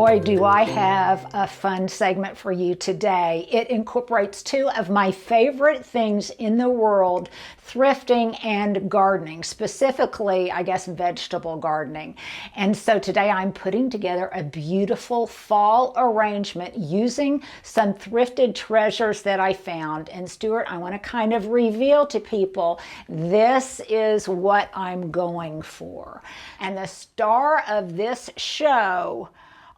boy, do I have a fun segment for you today. It incorporates two of my favorite things in the world, thrifting and gardening, specifically, I guess, vegetable gardening. And so today I'm putting together a beautiful fall arrangement using some thrifted treasures that I found. And Stuart, I want to kind of reveal to people, this is what I'm going for. And the star of this show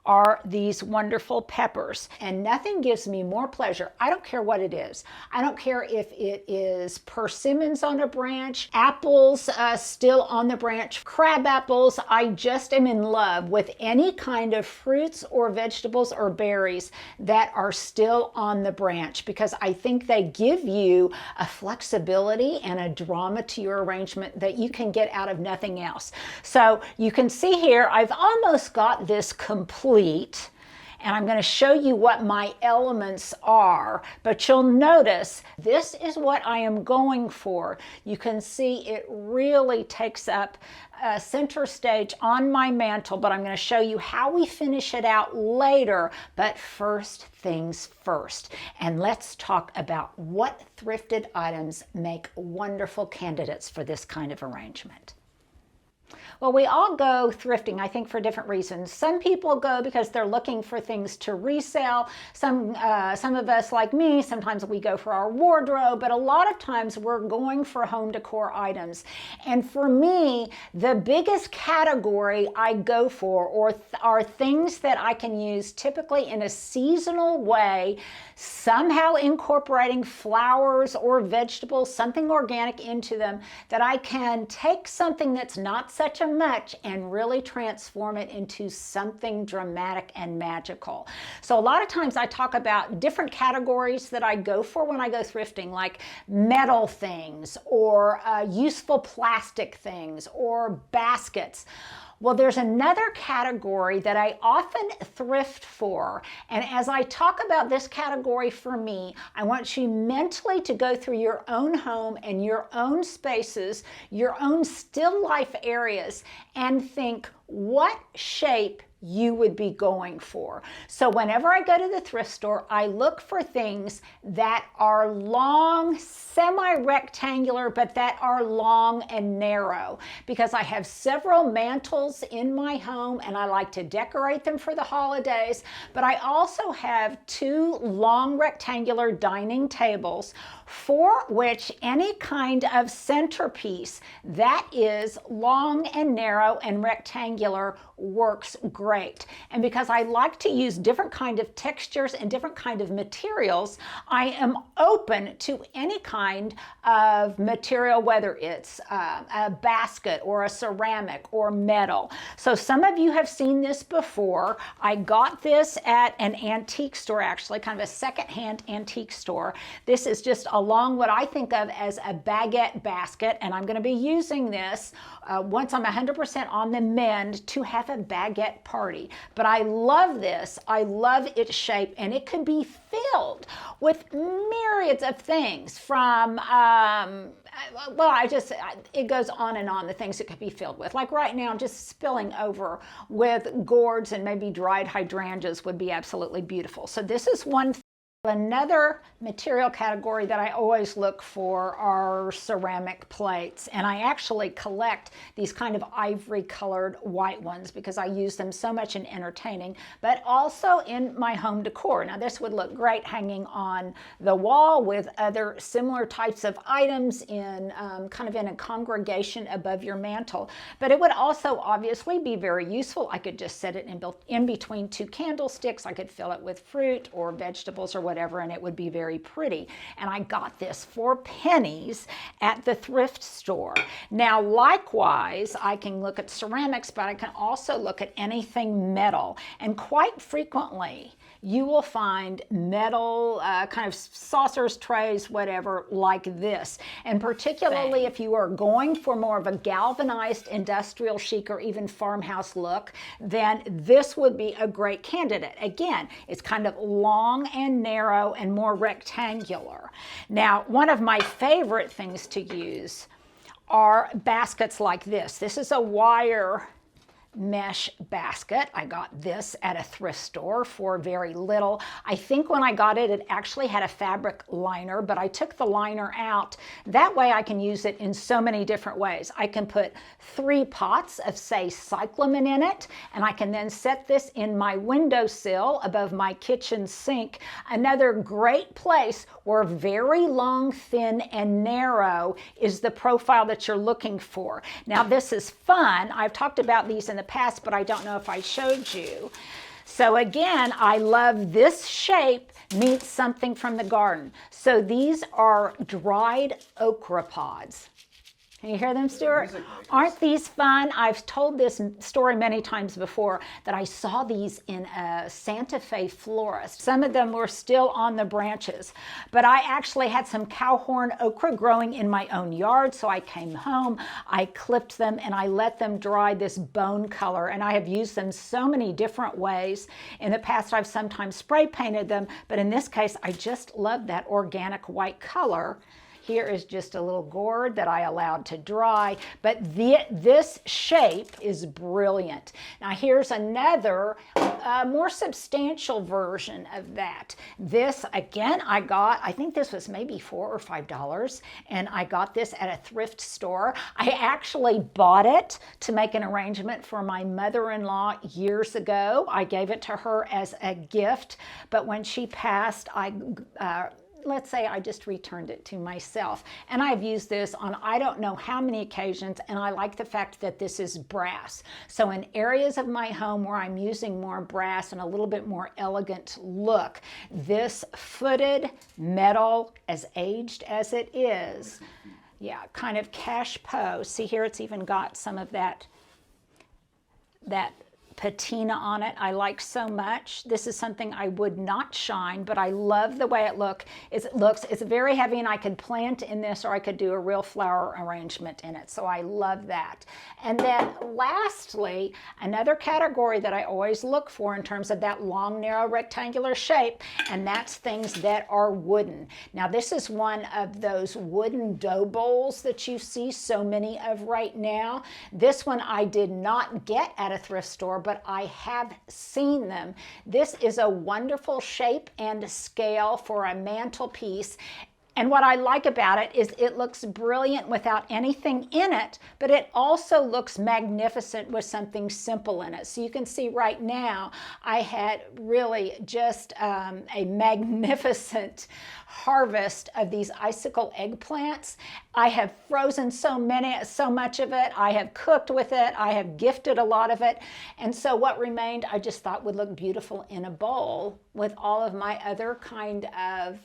are these wonderful peppers. And nothing gives me more pleasure. I don't care what it is. I don't care if it is persimmons on a branch, apples still on the branch, crab apples. I just am in love with any kind of fruits or vegetables or berries that are still on the branch, because I think they give you a flexibility and a drama to your arrangement that you can get out of nothing else. So you can see here, I've almost got this complete. And I'm going to show you what my elements are, but you'll notice this is what I am going for. You can see it really takes up center stage on my mantle, but I'm going to show you how we finish it out later. But first things first, and let's talk about what thrifted items make wonderful candidates for this kind of arrangement. Well, we all go thrifting, I think, for different reasons. Some people go because they're looking for things to resell. Some of us, like me, sometimes we go for our wardrobe, but a lot of times we're going for home decor items. And for me, the biggest category I go for are things that I can use typically in a seasonal way, somehow incorporating flowers or vegetables, something organic into them, that I can take something that's not such a much and really transform it into something dramatic and magical. So a lot of times I talk about different categories that I go for when I go thrifting, like metal things or useful plastic things or baskets. Well, there's another category that I often thrift for. And as I talk about this category for me, I want you mentally to go through your own home and your own spaces, your own still life areas, and think what shape you would be going for. So whenever I go to the thrift store, I look for things that are long, semi-rectangular, but that are long and narrow, because I have several mantles in my home and I like to decorate them for the holidays. But I also have two long rectangular dining tables for which any kind of centerpiece that is long and narrow and rectangular works great. And because I like to use different kind of textures and different kind of materials, I am open to any kind of material, whether it's a basket or a ceramic or metal. So some of you have seen this before. I got this at an antique store, actually, kind of a secondhand antique store. This is just along what I think of as a baguette basket, and I'm going to be using this once I'm 100% on the mend to have a baguette party. But I love this. I love its shape, and it could be filled with myriads of things from, it goes on and on, the things it could be filled with. Like right now, just spilling over with gourds and maybe dried hydrangeas would be absolutely beautiful. So this is one thing. Another material category that I always look for are ceramic plates, and I actually collect these kind of ivory colored white ones because I use them so much in entertaining, but also in my home decor. Now this would look great hanging on the wall with other similar types of items in kind of in a congregation above your mantle, but it would also obviously be very useful. I could just set it in between two candlesticks. I could fill it with fruit or vegetables or whatever, and it would be very pretty. And I got this for pennies at the thrift store. Now, likewise, I can look at ceramics, but I can also look at anything metal. And quite frequently, you will find metal kind of saucers, trays, whatever, like this. And particularly if you are going for more of a galvanized industrial chic or even farmhouse look, then this would be a great candidate. Again, it's kind of long and narrow and more rectangular. Now, one of my favorite things to use are baskets like this. This is a wire mesh basket. I got this at a thrift store for very little. I think when I got it, it actually had a fabric liner, but I took the liner out. That way I can use it in so many different ways. I can put 3 pots of, say, cyclamen in it, and I can then set this in my windowsill above my kitchen sink. Another great place where very long, thin, and narrow is the profile that you're looking for. Now, this is fun. I've talked about these in the past, but I don't know if I showed you. So again, I love this shape meets something from the garden. So these are dried okra pods. Can you hear them, Stuart? Aren't these fun? I've told this story many times before that I saw these in a Santa Fe florist. Some of them were still on the branches, but I actually had some cowhorn okra growing in my own yard, so I came home, I clipped them, and I let them dry this bone color, and I have used them so many different ways. In the past, I've sometimes spray painted them, but in this case, I just love that organic white color. Here is just a little gourd that I allowed to dry, but this shape is brilliant. Now here's another more substantial version of that. This, again, I think this was maybe $4 or $5, and I got this at a thrift store. I actually bought it to make an arrangement for my mother-in-law years ago. I gave it to her as a gift, but when she passed, let's say I just returned it to myself. And I've used this on I don't know how many occasions, and I like the fact that this is brass. So in areas of my home where I'm using more brass and a little bit more elegant look, this footed metal, as aged as it is, yeah, kind of cache pose. See here, it's even got some of that patina on it. I like so much. This is something I would not shine, but I love the way it looks. It's very heavy, and I could plant in this, or I could do a real flower arrangement in it. So I love that. And then lastly, another category that I always look for in terms of that long, narrow, rectangular shape, and that's things that are wooden. Now this is one of those wooden dough bowls that you see so many of right now. This one I did not get at a thrift store, but I have seen them. This is a wonderful shape and scale for a mantelpiece. And what I like about it is it looks brilliant without anything in it, but it also looks magnificent with something simple in it. So you can see right now, I had really just a magnificent harvest of these icicle eggplants. I have frozen so much of it. I have cooked with it. I have gifted a lot of it. And so what remained, I just thought would look beautiful in a bowl with all of my other kind of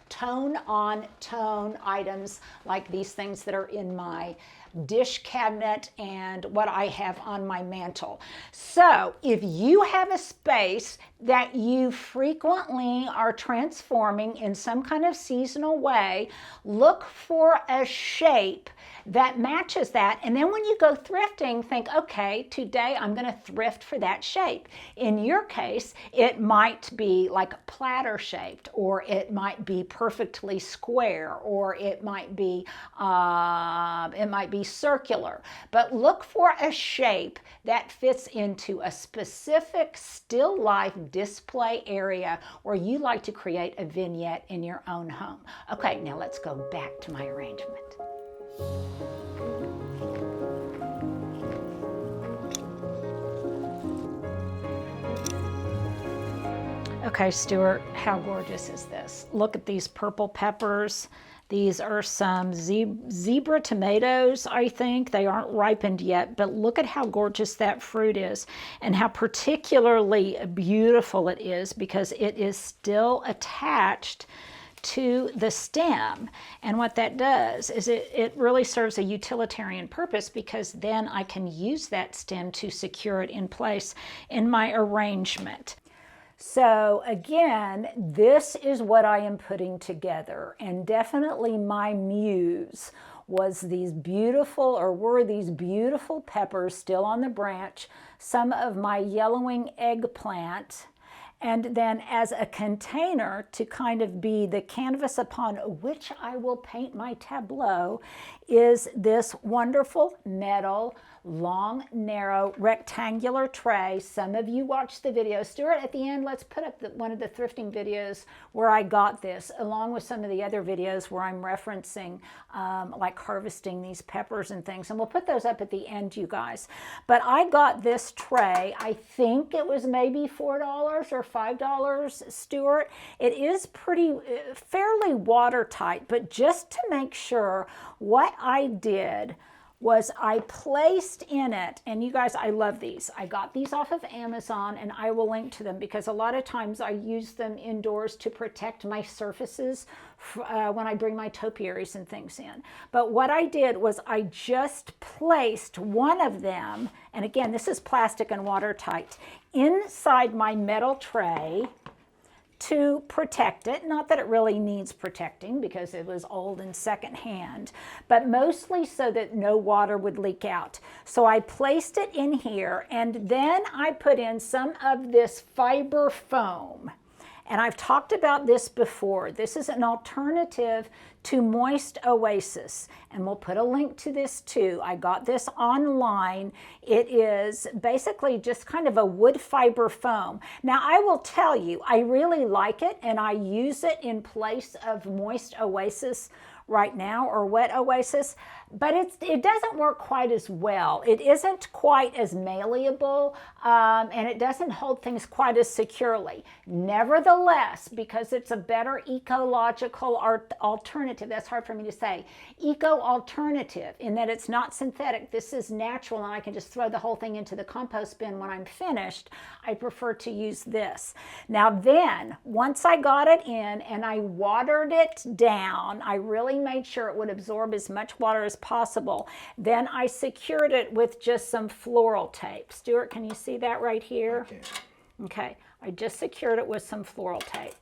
tone-on-tone items, like these things that are in my dish cabinet and what I have on my mantle. So if you have a space that you frequently are transforming in some kind of seasonal way, look for a shape that matches that. And then when you go thrifting, think, okay, today I'm going to thrift for that shape. In your case, it might be like platter shaped, or it might be perfectly square, or it might be circular. But look for a shape that fits into a specific still life display area where you like to create a vignette in your own home. Okay, now let's go back to my arrangement. Okay, Stuart, how gorgeous is this? Look at these purple peppers. These are some zebra tomatoes, I think. They aren't ripened yet, but look at how gorgeous that fruit is and how particularly beautiful it is because it is still attached to the stem. And what that does is it really serves a utilitarian purpose, because then I can use that stem to secure it in place in my arrangement. So again, this is what I am putting together, and definitely my muse was these beautiful, or were these beautiful peppers still on the branch, some of my yellowing eggplant, and then as a container to kind of be the canvas upon which I will paint my tableau is this wonderful metal long, narrow, rectangular tray. Some of you watched the video. Stuart, at the end, let's put up one of the thrifting videos where I got this, along with some of the other videos where I'm referencing like harvesting these peppers and things. And we'll put those up at the end, you guys. But I got this tray. I think it was maybe $4 or $5, Stuart. It is fairly watertight, but just to make sure, what I did was I placed in it, and you guys, I love these. I got these off of Amazon, and I will link to them because a lot of times I use them indoors to protect my surfaces when I bring my topiaries and things in. But what I did was I just placed one of them, and again, this is plastic and watertight, inside my metal tray to protect it. Not that it really needs protecting because it was old and secondhand, but mostly so that no water would leak out. So I placed it in here, and then I put in some of this fiber foam. And I've talked about this before. This is an alternative to Moist Oasis, and we'll put a link to this too. I got this online. It is basically just kind of a wood fiber foam. Now, I will tell you, I really like it, and I use it in place of Moist Oasis right now, or Wet Oasis, but it doesn't work quite as well. It isn't quite as malleable, and it doesn't hold things quite as securely. Nevertheless, because it's a better ecological alternative, that's hard for me to say, eco-alternative, in that it's not synthetic, this is natural, and I can just throw the whole thing into the compost bin when I'm finished. I prefer to use this. Now then, once I got it in and I watered it down, I really made sure it would absorb as much water as possible. Then I secured it with just some floral tape. Stuart, can you see that right here? Okay, I just secured it with some floral tape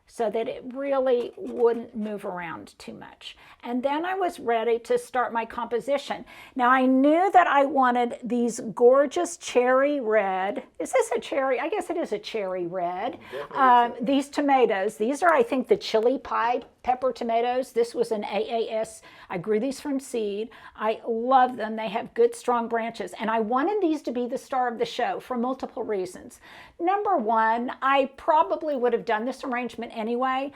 so that it really wouldn't move around too much. And then I was ready to start my composition. Now, I knew that I wanted these gorgeous cherry red. Is this a cherry? I guess it is a cherry red. These tomatoes, these are, I think, the chili pie pepper tomatoes. This was an AAS. I grew these from seed. I love them. They have good, strong branches. And I wanted these to be the star of the show for multiple reasons. Number one, I probably would have done this arrangement anyway,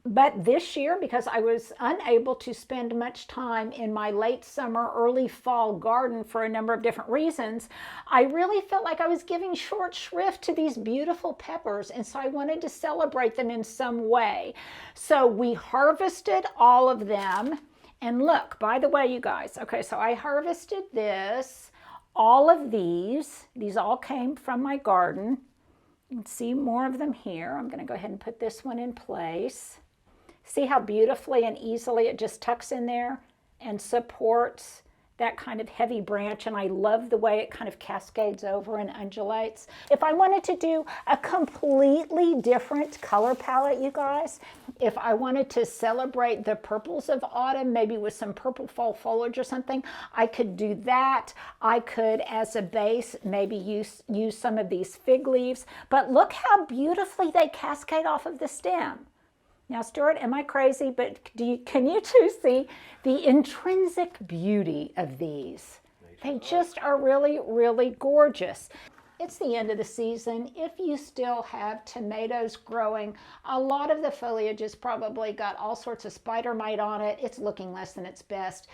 but this year, because I was unable to spend much time in my late summer, early fall garden for a number of different reasons, I really felt like I was giving short shrift to these beautiful peppers, and so I wanted to celebrate them in some way. So we harvested all of them, and look, by the way, you guys, okay, so I harvested this, all of these all came from my garden. You can see more of them here. I'm going to go ahead and put this one in place. See how beautifully and easily it just tucks in there and supports that kind of heavy branch, and I love the way it kind of cascades over and undulates. If I wanted to do a completely different color palette, you guys, if I wanted to celebrate the purples of autumn, maybe with some purple fall foliage or something, I could do that. I could, as a base, maybe use some of these fig leaves, but look how beautifully they cascade off of the stem. Now, Stuart, am I crazy? But can you two see the intrinsic beauty of these? They just are really, really gorgeous. It's the end of the season. If you still have tomatoes growing, a lot of the foliage has probably got all sorts of spider mite on it. It's looking less than its best.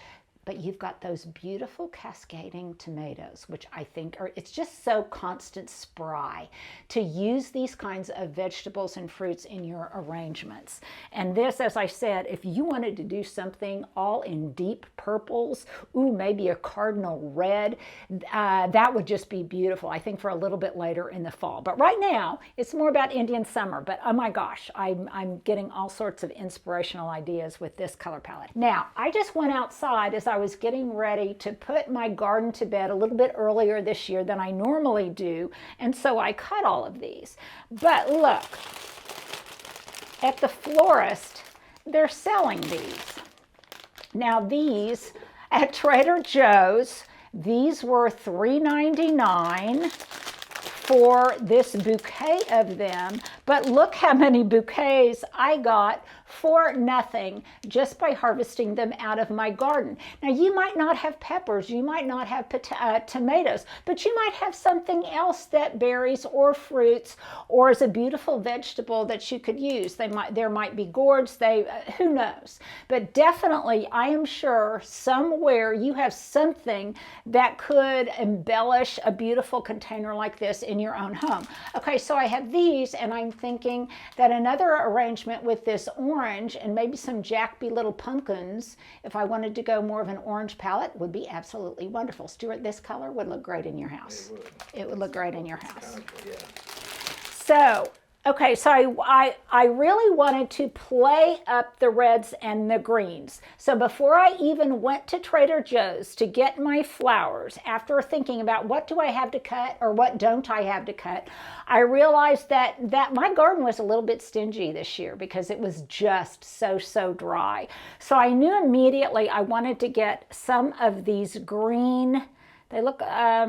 But you've got those beautiful cascading tomatoes, which I think it's just so constant spry to use these kinds of vegetables and fruits in your arrangements. And this, as I said, if you wanted to do something all in deep purples, ooh, maybe a cardinal red, that would just be beautiful, I think, for a little bit later in the fall. But right now, it's more about Indian summer. But oh my gosh, I'm getting all sorts of inspirational ideas with this color palette. Now, I just went outside as I was getting ready to put my garden to bed a little bit earlier this year than I normally do, and so I cut all of these. But look, at the florist, they're selling these. Now these, at Trader Joe's, these were $3.99 for this bouquet of them, but look how many bouquets I got for nothing just by harvesting them out of my garden. Now, you might not have peppers, you might not have tomatoes, but you might have something else that berries or fruits or is a beautiful vegetable that you could use. There might be gourds, who knows? But definitely, I am sure somewhere you have something that could embellish a beautiful container like this in your own home. Okay, so I have these, and I'm thinking that another arrangement with this orange and maybe some Jack B. Little pumpkins, if I wanted to go more of an orange palette, would be absolutely wonderful. Stuart, this color would look great in your house. It would look great in your house. So, okay, so I really wanted to play up the reds and the greens. So before I even went to Trader Joe's to get my flowers, after thinking about what do I have to cut or what don't I have to cut, I realized that my garden was a little bit stingy this year because it was just so dry. So I knew immediately I wanted to get some of these green. They look, I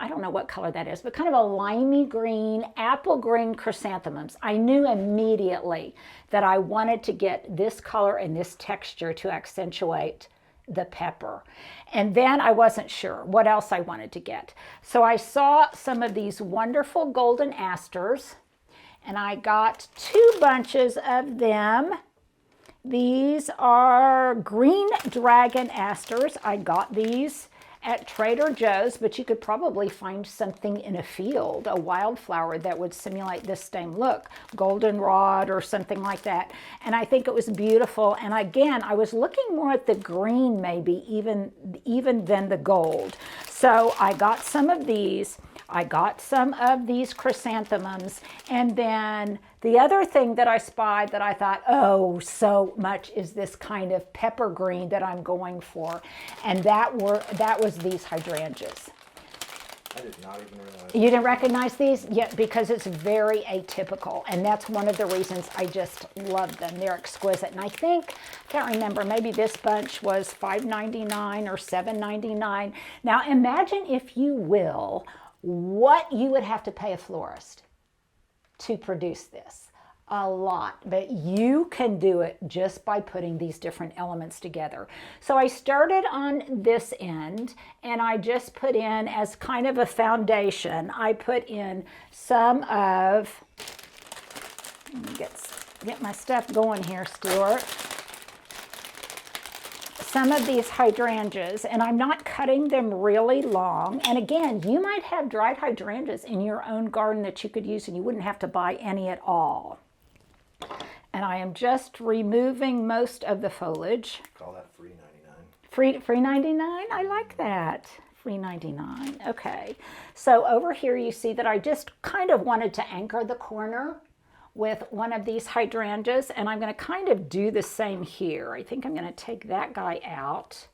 don't know what color that is, but kind of a limey green, apple green chrysanthemums. I knew immediately that I wanted to get this color and this texture to accentuate the pepper. And then I wasn't sure what else I wanted to get. So I saw some of these wonderful golden asters, and I got 2 bunches of them. These are green dragon asters. I got these at Trader Joe's, but you could probably find something in a field, a wildflower that would simulate this same look, goldenrod or something like that. And I think it was beautiful. And again, I was looking more at the green maybe even than the gold. So I got some of these. I got some of these chrysanthemums, and then the other thing that I spied that I thought, oh, so much is this kind of pepper green that I'm going for, and that was these hydrangeas. I did not even realize. You didn't recognize these? Yeah, because it's very atypical, and that's one of the reasons I just love them. They're exquisite, and I can't remember, maybe this bunch was $5.99 or $7.99. Now imagine, if you will, what you would have to pay a florist to produce this. A lot, but you can do it just by putting these different elements together. So I started on this end, and I just put in, as kind of a foundation, I put in some of, let me get my stuff going here, Stuart. Some of these hydrangeas, and I'm not cutting them really long. And again, you might have dried hydrangeas in your own garden that you could use, and you wouldn't have to buy any at all. And I am just removing most of the foliage. Call that free 99. Free 99? I like that. Free 99. Okay. So over here you see that I just kind of wanted to anchor the corner with one of these hydrangeas, and I'm going to kind of do the same here. I think I'm going to take that guy out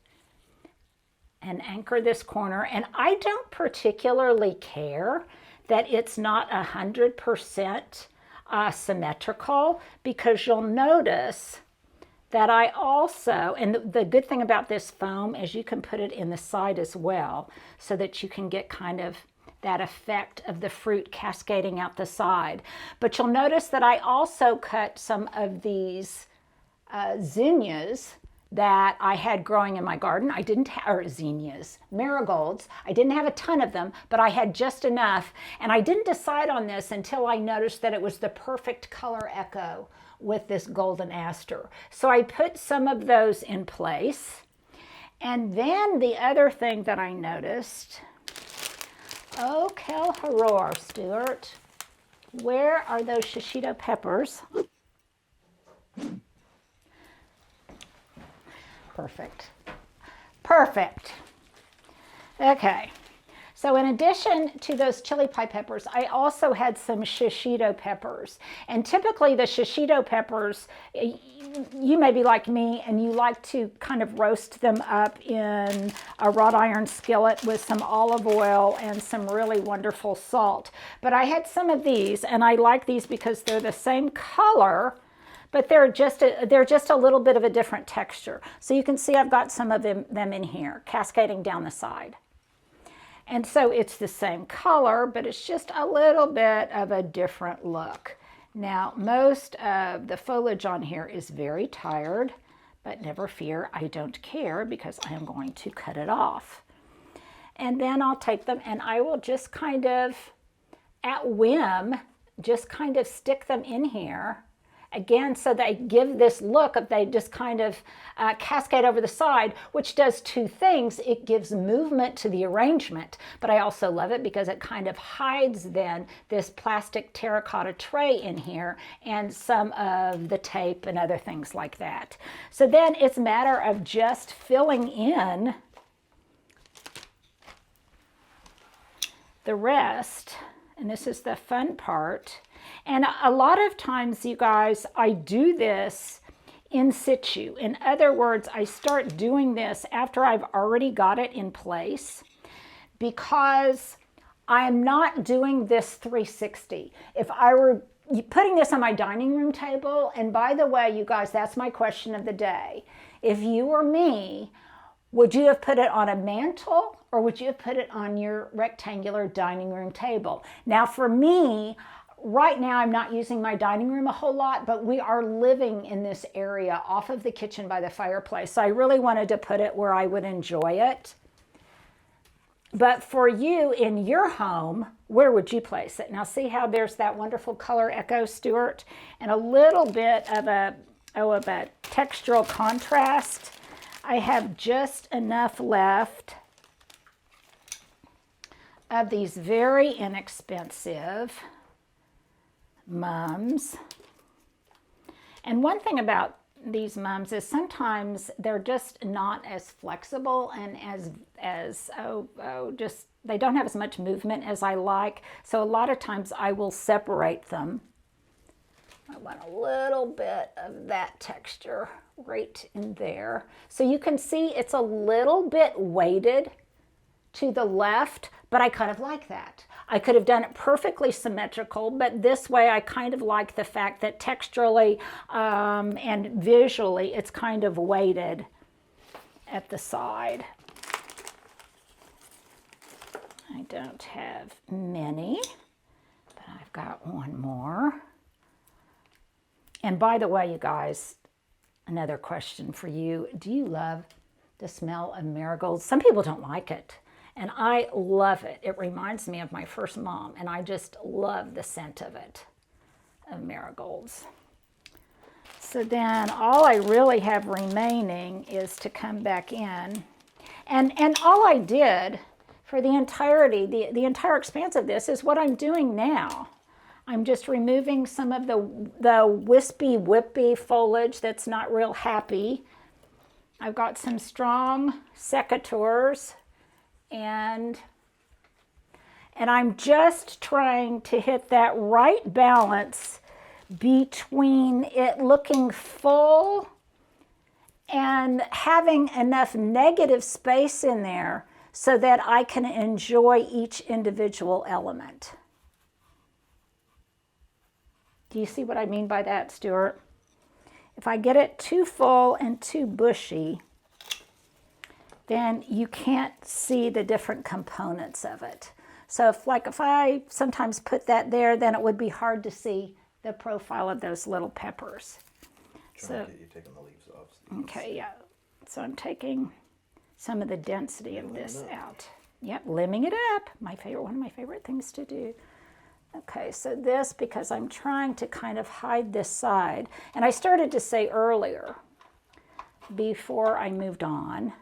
and anchor this corner. And I don't particularly care that it's not 100% symmetrical, because you'll notice that I also, and the good thing about this foam is you can put it in the side as well, so that you can get kind of that effect of the fruit cascading out the side. But you'll notice that I also cut some of these zinnias that I had growing in my garden. I didn't have, or zinnias, marigolds. I didn't have a ton of them, but I had just enough. And I didn't decide on this until I noticed that it was the perfect color echo with this golden aster. So I put some of those in place. And then the other thing that I noticed, oh, Kel Horror, Stuart, where are those shishito peppers? Perfect. Perfect. Okay. So in addition to those chili pie peppers, I also had some shishito peppers. And typically the shishito peppers, you may be like me and you like to kind of roast them up in a wrought iron skillet with some olive oil and some really wonderful salt. But I had some of these, and I like these because they're the same color, but they're just a little bit of a different texture. So you can see I've got some of them in here, cascading down the side. And so it's the same color, but it's just a little bit of a different look. Now, most of the foliage on here is very tired, but never fear, I don't care because I am going to cut it off. And then I'll take them and I will just kind of, at whim, just kind of stick them in here. Again, so they give this look of they just kind of cascade over the side, which does two things. It gives movement to the arrangement, but I also love it because it kind of hides then this plastic terracotta tray in here and some of the tape and other things like that. So then it's a matter of just filling in the rest, and this is the fun part. And a lot of times, you guys, I do this in situ. In other words, I start doing this after I've already got it in place because I am not doing this 360. If I were putting this on my dining room table, and by the way, you guys, that's my question of the day. If you were me, would you have put it on a mantle or would you have put it on your rectangular dining room table? Now, for me, right now, I'm not using my dining room a whole lot, but we are living in this area off of the kitchen by the fireplace. So I really wanted to put it where I would enjoy it. But for you in your home, where would you place it? Now see how there's that wonderful color echo, Stuart, and a little bit of a textural contrast. I have just enough left of these very inexpensive mums. And one thing about these mums is sometimes they're just not as flexible and just they don't have as much movement as I like. So a lot of times I will separate them. I want a little bit of that texture right in there. So you can see it's a little bit weighted to the left, but I kind of like that. I could have done it perfectly symmetrical, but this way I kind of like the fact that texturally and visually it's kind of weighted at the side. I don't have many, but I've got one more. And by the way, you guys, another question for you. Do you love the smell of marigolds? Some people don't like it. And I love it. It reminds me of my first mom, and I just love the scent of it, of marigolds. So then all I really have remaining is to come back in. And all I did for the entirety, the entire expanse of this is what I'm doing now. I'm just removing some of the wispy, whippy foliage that's not real happy. I've got some strong secateurs. And I'm just trying to hit that right balance between it looking full and having enough negative space in there so that I can enjoy each individual element. Do you see what I mean by that, Stuart? If I get it too full and too bushy, then you can't see the different components of it. So if I sometimes put that there, then it would be hard to see the profile of those little peppers. You're taking the leaves off. Okay, yeah. So I'm taking some of the density of this out. Yep, limbing it up. One of my favorite things to do. Okay, so this, because I'm trying to kind of hide this side. And I started to say earlier, before I moved on,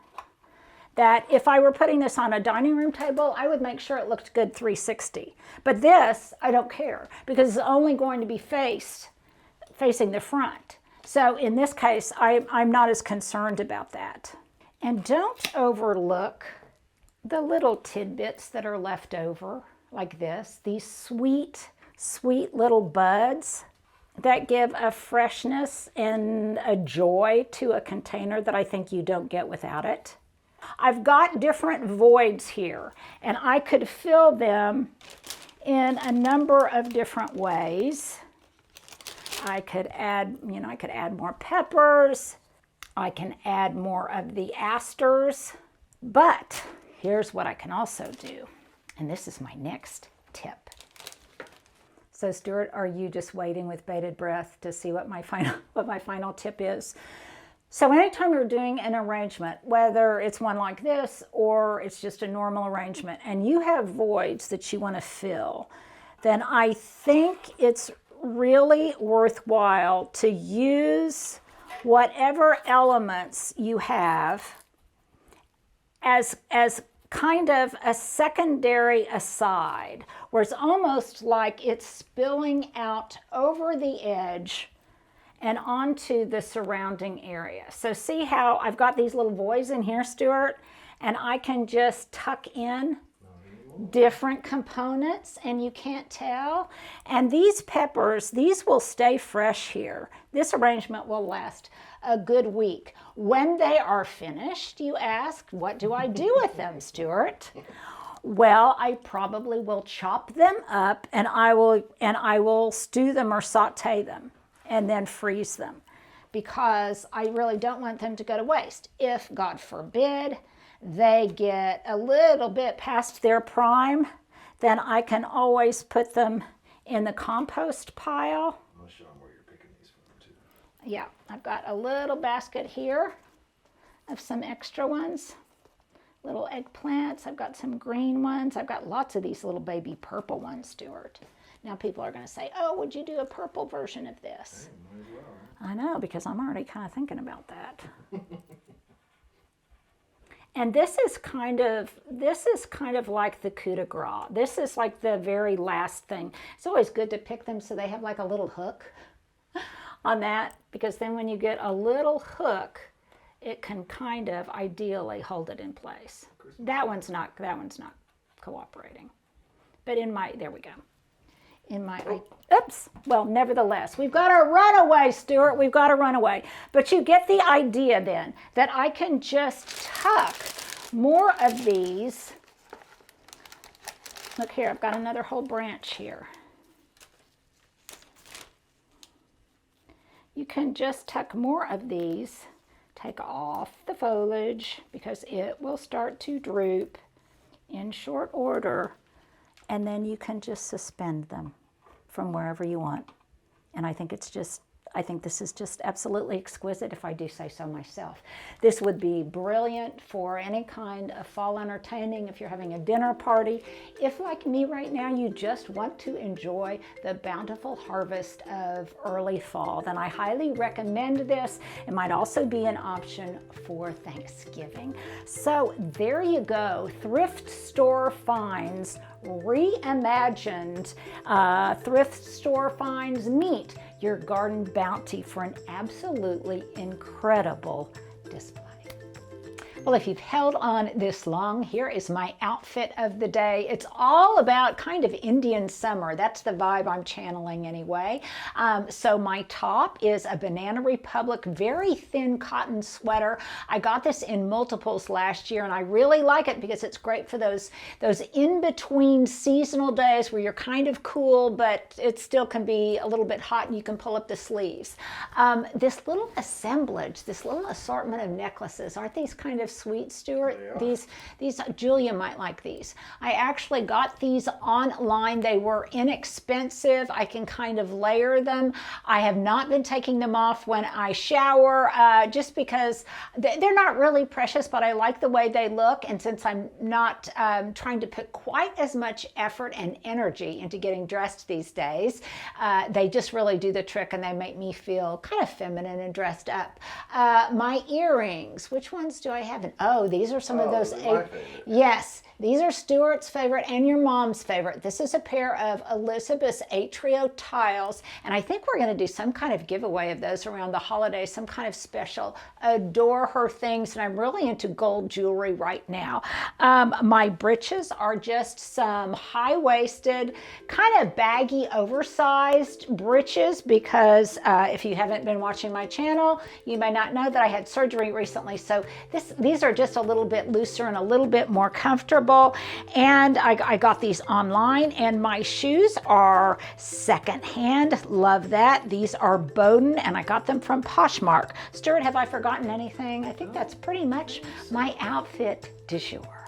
that if I were putting this on a dining room table, I would make sure it looked good 360. But this, I don't care, because it's only going to be facing the front. So in this case, I'm not as concerned about that. And don't overlook the little tidbits that are left over, like this. These sweet, sweet little buds that give a freshness and a joy to a container that I think you don't get without it. I've got different voids here, and I could fill them in a number of different ways. I could add, I could add more peppers. I can add more of the asters. But here's what I can also do. And this is my next tip. So Stuart, are you just waiting with bated breath to see what my final tip is? So anytime you're doing an arrangement, whether it's one like this or it's just a normal arrangement, and you have voids that you want to fill, then I think it's really worthwhile to use whatever elements you have as kind of a secondary aside, where it's almost like it's spilling out over the edge and onto the surrounding area. So see how I've got these little voids in here, Stuart, and I can just tuck in different components and you can't tell. And these peppers, these will stay fresh here. This arrangement will last a good week. When they are finished, you ask, what do I do with them, Stuart? Well, I probably will chop them up and I will stew them or saute them and then freeze them, because I really don't want them to go to waste. If, God forbid, they get a little bit past their prime, then I can always put them in the compost pile. I'll show them where you're picking these from too. Yeah, I've got a little basket here of some extra ones. Little eggplants. I've got some green ones. I've got lots of these little baby purple ones, Stuart. Now people are going to say, oh, would you do a purple version of this? Hey, might as well. I know, because I'm already kind of thinking about that. And this is kind of like the coup de grace. This is like the very last thing. It's always good to pick them so they have like a little hook on that, because then when you get a little hook, it can kind of ideally hold it in place. That one's not cooperating. But there we go. Oops, well, nevertheless, we've got a runaway, Stuart, we've got a runaway. But you get the idea then that I can just tuck more of these. Look here, I've got another whole branch here. You can just tuck more of these, take off the foliage because it will start to droop in short order, and then you can just suspend them from wherever you want. And I think this is just absolutely exquisite, if I do say so myself. This would be brilliant for any kind of fall entertaining, if you're having a dinner party. If, like me right now, you just want to enjoy the bountiful harvest of early fall, then I highly recommend this. It might also be an option for Thanksgiving. So there you go, thrift store finds reimagined. Thrift store finds meet your garden bounty for an absolutely incredible display. Well, if you've held on this long, here is my outfit of the day. It's all about kind of Indian summer. That's the vibe I'm channeling anyway. So my top is a Banana Republic very thin cotton sweater. I got this in multiples last year and I really like it because it's great for those in-between seasonal days where you're kind of cool, but it still can be a little bit hot and you can pull up the sleeves. This little assemblage, this little assortment of necklaces, aren't these kind of sweet, Stuart? These Julia might like these. I actually got these online. They were inexpensive. I can kind of layer them. I have not been taking them off when I shower, just because they're not really precious, but I like the way they look. And since I'm not trying to put quite as much effort and energy into getting dressed these days, they just really do the trick and they make me feel kind of feminine and dressed up. My earrings, which ones do I have? Oh, these are some of those. Yes, these are Stuart's favorite and your mom's favorite. This is a pair of Elizabeth's Atrio tiles, and I think we're going to do some kind of giveaway of those around the holidays, some kind of special. Adore her things, and I'm really into gold jewelry right now. My breeches are just some high-waisted, kind of baggy, oversized breeches because if you haven't been watching my channel, you may not know that I had surgery recently, so these are just a little bit looser and a little bit more comfortable. And I got these online, and my shoes are secondhand. Love that. These are Bowden, and I got them from Poshmark. Stuart, have I forgotten anything? I think that's pretty much my outfit du jour.